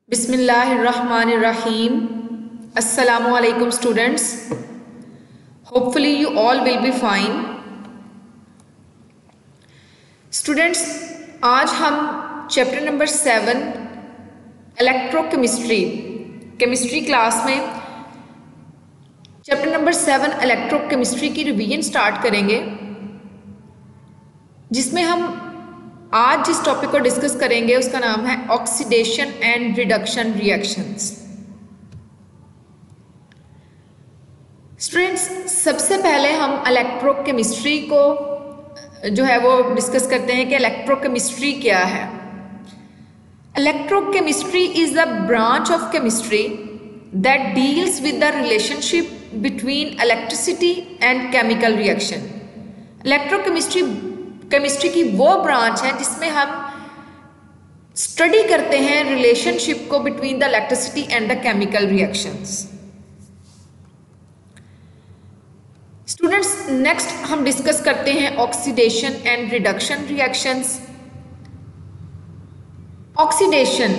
Bismillahirrahmanirrahim. Assalamu alaikum students. Hopefully you all will be fine. Students, आज हम chapter number 7 electrochemistry chemistry class में chapter number 7 electrochemistry की revision start करेंगे, जिसमें हम आज जिस टॉपिक को डिस्कस करेंगे उसका नाम है oxidation and reduction reactions. Students, सबसे पहले हम इलेक्ट्रोकेमिस्ट्री को जो है वो डिस्कस करते हैं कि इलेक्ट्रोकेमिस्ट्री क्या है। Electrochemistry is the branch of chemistry that deals with the relationship between electricity and chemical reaction. Chemistry की वो ब्रांच है जिसमें हम स्टडी करते हैं रिलेशनशिप को between the electricity and the chemical reactions. Students, next हम डिस्कस करते हैं oxidation and reduction reactions. Oxidation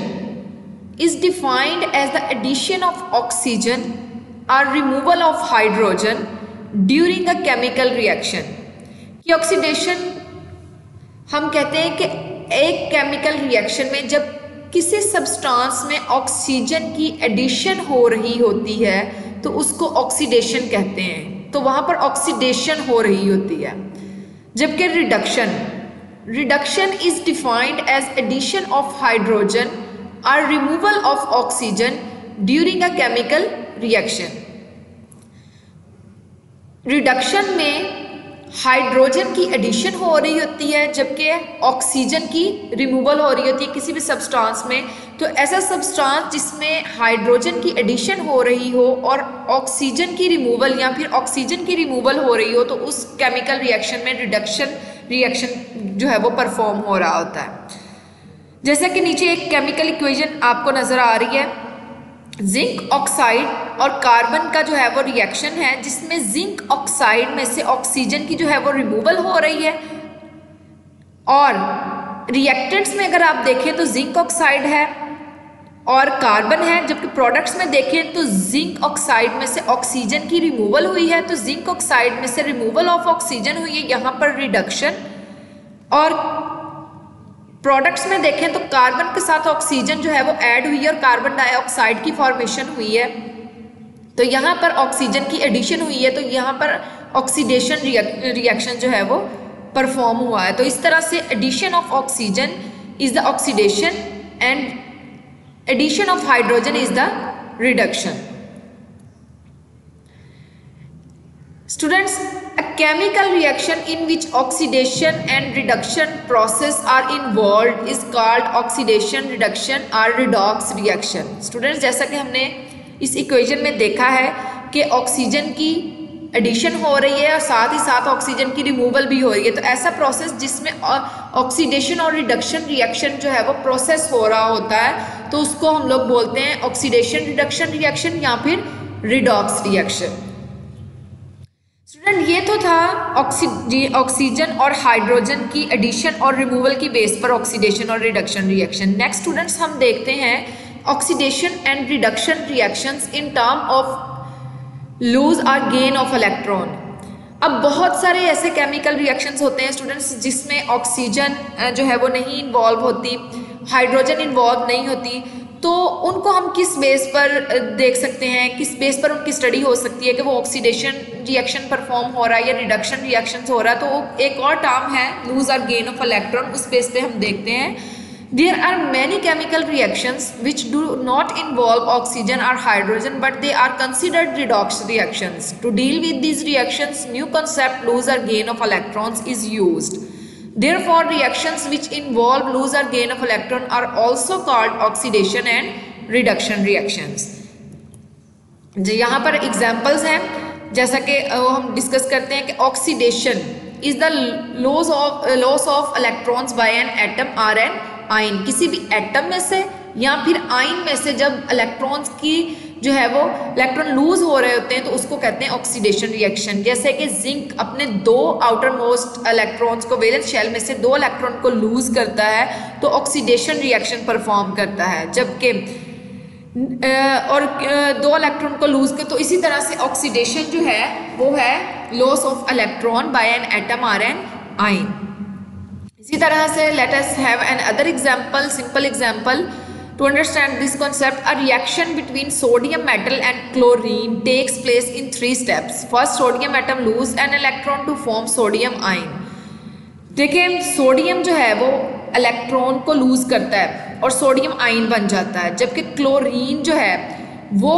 is defined as the addition of oxygen और removal of hydrogen during a chemical reaction. कि oxidation हम कहते हैं कि एक केमिकल रिएक्शन में जब किसी सब्सटेंस में ऑक्सीजन की एडिशन हो रही होती है तो उसको ऑक्सीडेशन कहते हैं, तो वहाँ पर ऑक्सीडेशन हो रही होती है। जबकि reduction is defined as addition of hydrogen और removal of oxygen during a chemical reaction. Reduction में हाइड्रोजन की एडिशन हो रही होती है, जबकि ऑक्सीजन की रिमूवल हो रही होती है किसी भी सब्सटेंस में। तो ऐसा सब्सटेंस जिसमें हाइड्रोजन की एडिशन हो रही हो और ऑक्सीजन की रिमूवल या फिर ऑक्सीजन की रिमूवल हो रही हो, तो उस केमिकल रिएक्शन में रिडक्शन रिएक्शन जो है वो परफॉर्म हो रहा होता है। जैसा कि नीचे एक केमिकल इक्वेशन आपको नजर आ रही है, जिंक ऑक्साइड और कार्बन का जो है वो रिएक्शन है, जिसमें जिंक ऑक्साइड में से ऑक्सीजन की जो है वो रिमूवल हो रही है। और रिएक्टेंट्स में अगर आप देखें तो जिंक ऑक्साइड है और कार्बन है, जबकि प्रोडक्ट्स में देखें तो जिंक ऑक्साइड में से ऑक्सीजन की रिमूवल हुई है, तो जिंक ऑक्साइड में से रिमूवल ऑफ ऑक्सीजन हुई है, यहाँ पर रिडक्शन। और प्रोडक्ट्स में देखें तो कार्बन के साथ ऑक्सीजन जो है वो ऐड हुई है और कार्बन डाइऑक्साइड की फॉर्मेशन हुई है, तो यहाँ पर ऑक्सीजन की एडिशन हुई है, तो यहाँ पर ऑक्सीडेशन रिएक्शन जो है वो परफॉर्म हुआ है। तो इस तरह से addition of oxygen is the oxidation and addition of hydrogen is the reduction. Students, a chemical reaction in which oxidation and reduction process are involved is called oxidation, reduction or redox reaction. Students, जैसा कि हमने इस equation में देखा है कि oxygen की addition हो रही है और साथ ही साथ ऑक्सीजन की रिमूवल भी हो रही है, तो ऐसा प्रोसेस जिसमें ऑक्सीडेशन और रिडक्शन रिएक्शन जो है वो प्रोसेस हो रहा होता है, तो उसको हम लोग बोलते हैं ऑक्सीडेशन रिडक्शन रिएक्शन या फिर रिडॉक्स रिएक्शन। स्टूडेंट, ये तो था ऑक्सीजन और हाइड्रोजन की एडिशन और रिमूवल की बेस पर ऑक्सीडेशन और रिडक्शन रिएक्शन। नेक्स्ट स्टूडेंट्स, हम देखते हैं oxidation and reduction reactions in term of lose और गेन ऑफ इलेक्ट्रॉन। अब बहुत सारे ऐसे केमिकल रिएक्शंस होते हैं स्टूडेंट्स जिसमें ऑक्सीजन जो है वो नहीं इन्वॉल्व होती, हाइड्रोजन इन्वॉल्व नहीं होती, तो उनको हम किस बेस पर देख सकते हैं, किस बेस पर उनकी स्टडी हो सकती है कि वो ऑक्सीडेशन रिएक्शन परफॉर्म हो रहा है या रिडक्शन रिएक्शन हो रहा है। तो एक और टर्म है लूज और गेन ऑफ इलेक्ट्रॉन, उस बेस पे हम देखते हैं there are many chemical reactions which do not involve oxygen और hydrogen but they are considered redox reactions. To deal with these reactions new concept lose और gain of electrons is used. Therefore, reactions which involve lose or gain of electron are also called oxidation and reduction reactions. यहाँ पर examples हैं, जैसा कि हम discuss करते हैं कि oxidation is the loss of electrons bye an atom और एन आयन। किसी भी एटम में से या फिर आयन में से जब इलेक्ट्रॉन्स की जो है वो इलेक्ट्रॉन लूज हो रहे होते हैं तो उसको कहते हैं ऑक्सीडेशन रिएक्शन। जैसे कि जिंक अपने दो आउटर मोस्ट इलेक्ट्रॉन्स को वैलेंस शेल में से 2 इलेक्ट्रॉन को लूज करता है तो ऑक्सीडेशन रिएक्शन परफॉर्म करता है, जबकि और 2 इलेक्ट्रॉन को लूज कर, तो इसी तरह से ऑक्सीडेशन जो है वो है loss of electron by an atom और एन आयन। इसी तरह से let us have an other example, simple example to understand this concept. A reaction between sodium metal and chlorine takes place in 3 steps. First, sodium atom lose an electron to form sodium ion. देखिए sodium जो है वो electron को loose करता है और sodium ion बन जाता है, जबकि क्लोरीन जो है वो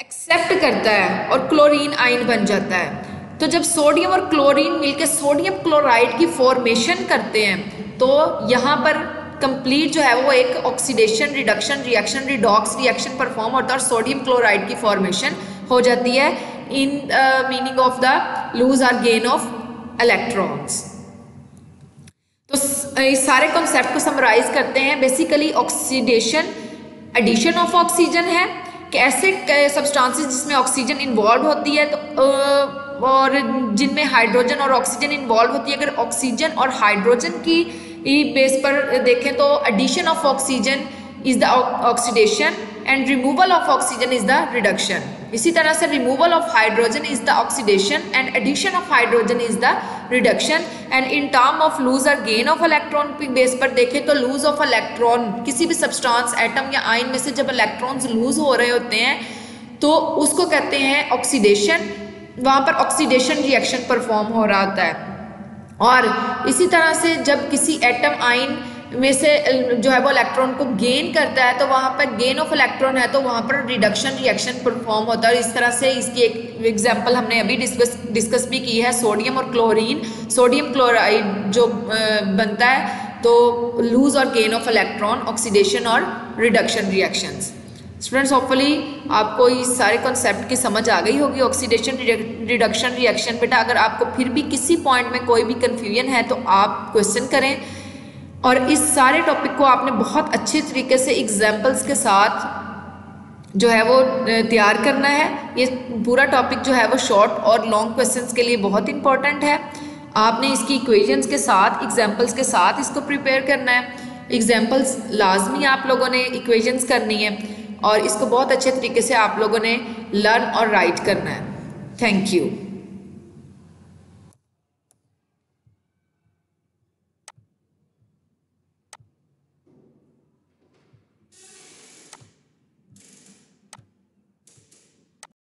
एक्सेप्ट करता है और क्लोरीन आयन बन जाता है। तो जब सोडियम और क्लोरीन मिलकर सोडियम क्लोराइड की फॉर्मेशन करते हैं तो यहाँ पर कंप्लीट जो है वो एक oxidation reduction reaction redox reaction perform होता है और सोडियम क्लोराइड की फॉर्मेशन हो जाती है in meaning of the lose और गेन ऑफ इलेक्ट्रॉन्स। तो इस सारे कॉन्सेप्ट को समराइज करते हैं। Basically oxidation addition of oxygen है कि ऐसे सब्सटेंसेस जिसमें ऑक्सीजन इन्वॉल्व होती है तो और जिनमें हाइड्रोजन और ऑक्सीजन इन्वॉल्व होती है। अगर ऑक्सीजन और हाइड्रोजन की बेस पर देखें तो addition of oxygen is the oxidation and removal of oxygen is the reduction. इसी तरह से removal of hydrogen is the oxidation and addition of hydrogen is the reduction. And in term of lose और gain of electron की base पर देखें तो loose of electron किसी भी सब्सटेंस एटम या आयन में से जब इलेक्ट्रॉन्स लूज हो रहे होते हैं तो उसको कहते हैं ऑक्सीडेशन। वहाँ पर ऑक्सीडेशन रिएक्शन परफॉर्म हो रहा होता है। और इसी तरह से जब किसी एटम आयन में से जो है वो इलेक्ट्रॉन को गेन करता है तो वहाँ पर गेन ऑफ इलेक्ट्रॉन है तो वहाँ पर रिडक्शन रिएक्शन परफॉर्म होता है। और इस तरह से इसकी एक एग्जांपल हमने अभी डिस्कस भी की है, सोडियम और क्लोरीन। सोडियम क्लोराइड जो बनता है तो लूज और गेन ऑफ इलेक्ट्रॉन, ऑक्सीडेशन और रिडक्शन रिएक्शंस। स्टूडेंट्स होपफुली आपको इस सारे कॉन्सेप्ट की समझ आ गई होगी, ऑक्सीडेशन रिडक्शन रिएक्शन। बेटा अगर आपको फिर भी किसी पॉइंट में कोई भी कन्फ्यूजन है तो आप क्वेश्चन करें। और इस सारे टॉपिक को आपने बहुत अच्छे तरीके से एग्जाम्पल्स के साथ जो है वो तैयार करना है। ये पूरा टॉपिक जो है वो शॉर्ट और लॉन्ग क्वेश्चंस के लिए बहुत इंपॉर्टेंट है। आपने इसकी इक्वेशंस के साथ, एग्जाम्पल्स के साथ इसको प्रिपेयर करना है। एग्जाम्पल्स लाजमी आप लोगों ने इक्वेशंस करनी है और इसको बहुत अच्छे तरीके से आप लोगों ने लर्न और राइट करना है। Thank you.